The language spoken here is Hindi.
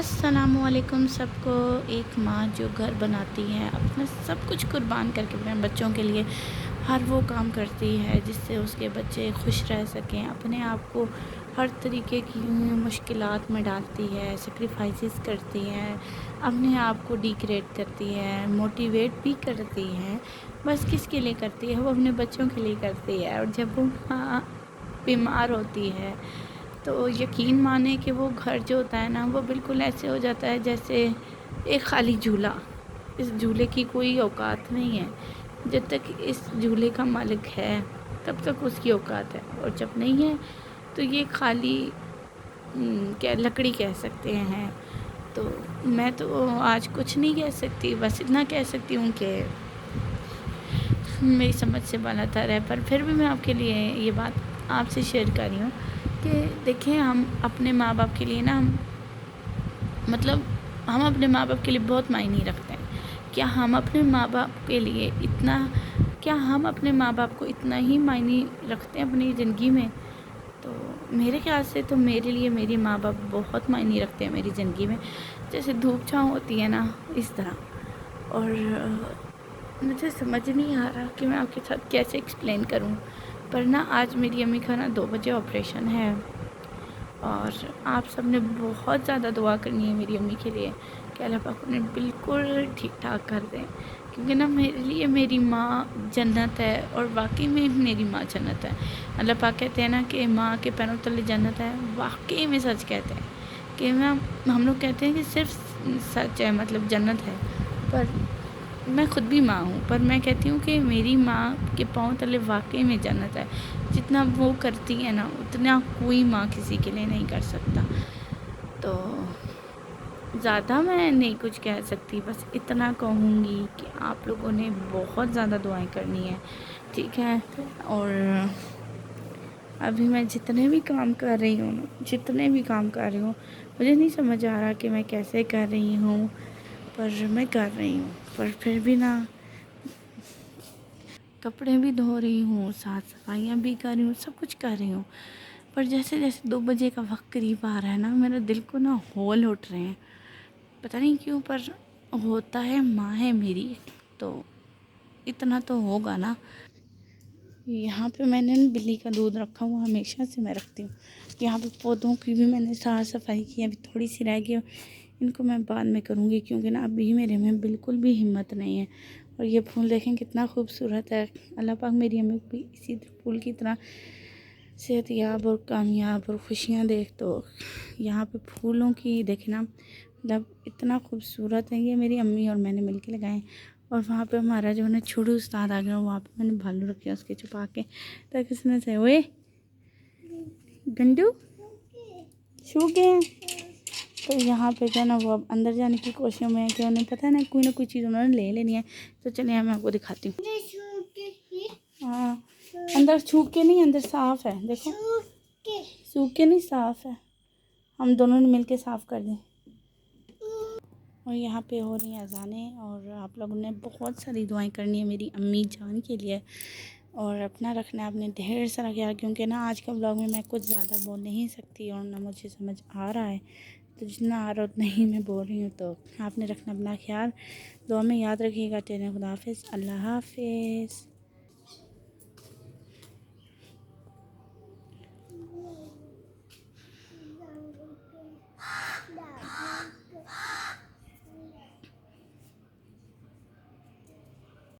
अस्सलामुअलैकुम सबको। एक माँ जो घर बनाती है, अपना सब कुछ कुर्बान करके अपने बच्चों के लिए हर वो काम करती है जिससे उसके बच्चे खुश रह सकें, अपने आप को हर तरीके की मुश्किलात में डालती है, सेक्रीफाइसेस करती है, अपने आप को डिग्रेड करती है, मोटिवेट भी करती है। बस किसके लिए करती है? वो अपने बच्चों के लिए करती है। और जब वो माँ बीमार होती है तो यकीन माने कि वो घर जो होता है ना, वो बिल्कुल ऐसे हो जाता है जैसे एक खाली झूला। इस झूले की कोई औकात नहीं है। जब तक इस झूले का मालिक है तब तक उसकी औकात है, और जब नहीं है तो ये खाली क्या लकड़ी कह सकते हैं। तो मैं तो आज कुछ नहीं कह सकती, बस इतना कह सकती हूँ कि मेरी समझ से बालातर है। पर फिर भी मैं आपके लिए ये बात आपसे शेयर कर रही हूँ कि देखिए, हम अपने माँ बाप के लिए ना मतलब हम अपने माँ बाप के लिए बहुत मायने रखते हैं। क्या हम अपने माँ बाप के लिए इतना क्या हम अपने माँ बाप को इतना ही मायने रखते हैं अपनी ज़िंदगी में? तो मेरे ख्याल से तो मेरे लिए मेरे माँ बाप बहुत मायने रखते हैं मेरी ज़िंदगी में। जैसे धूप छाँव होती है ना, इस तरह। और मुझे समझ नहीं आ रहा कि मैं आपके साथ कैसे एक्सप्लेन करूं। पर ना आज मेरी अम्मी का ना 2 बजे ऑपरेशन है, और आप सब ने बहुत ज़्यादा दुआ करनी है मेरी अम्मी के लिए कि अल्लाह पाक उन्हें बिल्कुल ठीक ठाक कर दें। क्योंकि ना मेरे लिए मेरी माँ जन्नत है, और वाकई में मेरी माँ जन्नत है। अल्लाह पाक कहते हैं ना कि माँ के पैरों तले जन्नत है, वाकई में सच कहते हैं कि मैं हम लोग कहते हैं कि सिर्फ सच है, मतलब जन्नत है। पर मैं खुद भी माँ हूँ, पर मैं कहती हूँ कि मेरी माँ के पाँव तले वाकई में जन्नत है। जितना वो करती है ना, उतना कोई माँ किसी के लिए नहीं कर सकता। तो ज़्यादा मैं नहीं कुछ कह सकती, बस इतना कहूँगी कि आप लोगों ने बहुत ज़्यादा दुआएं करनी है, ठीक है? और अभी मैं जितने भी काम कर रही हूँ, मुझे नहीं समझ आ रहा कि मैं कैसे कर रही हूँ, पर मैं कर रही हूँ। पर फिर भी ना, कपड़े भी धो रही हूँ, साथ सफाइयाँ भी कर रही हूँ, सब कुछ कर रही हूँ। पर जैसे जैसे 2 बजे का वक्त करीब आ रहा है ना, मेरे दिल को ना हौल उठ रहे हैं, पता नहीं क्यों। पर होता है, माँ है मेरी, तो इतना तो होगा ना। यहाँ पे मैंने ना बिल्ली का दूध रखा हुआ, हमेशा से मैं रखती हूँ। यहाँ पे पौधों की भी मैंने साफ़ सफाई की, अभी थोड़ी सी रह गई, इनको मैं बाद में करूँगी क्योंकि ना अभी मेरे में बिल्कुल भी हिम्मत नहीं है। और ये फूल देखें कितना खूबसूरत है। अल्लाह पाक मेरी अम्मी को भी इसी फूल की तरह सेहतयाब और कामयाब और खुशियाँ देख। तो यहाँ पे फूलों की देखें ना, मतलब इतना खूबसूरत है। ये मेरी अम्मी और मैंने मिलके लगाए। और वहाँ पे हमारा जो है ना छोटू उस्ताद आ गया, वहाँ पे मैंने भालू रखे उसके छुपा के, ताकि किसी ने से ओए गंडू छू गए। तो यहाँ पे जो है ना, वो अब अंदर जाने की कोशिश में है कि उन्हें पता है ना, कोई चीज़ उन्होंने ले लेनी है। तो चलिए मैं आपको दिखाती हूँ। हाँ, अंदर छू के नहीं, अंदर साफ़ है, देखो। सूख के नहीं, साफ़ है। हम दोनों ने मिल के साफ़ कर दें। और यहाँ पे हो रही हैं अज़ानें, और आप लोगों ने बहुत सारी दुआएं करनी है मेरी अम्मी जान के लिए। और अपना रखना है आपने ढेर सारा ख्याल, क्योंकि ना आज का व्लॉग में मैं कुछ ज़्यादा बोल नहीं सकती और ना मुझे समझ आ रहा है। तो जितना आ रहा उतना ही मैं बोल रही हूँ। तो आपने रखना अपना ख्याल, दुआ में याद रखिएगा। तेरे खुदा हाफिज़, अल्लाह हाफिज़।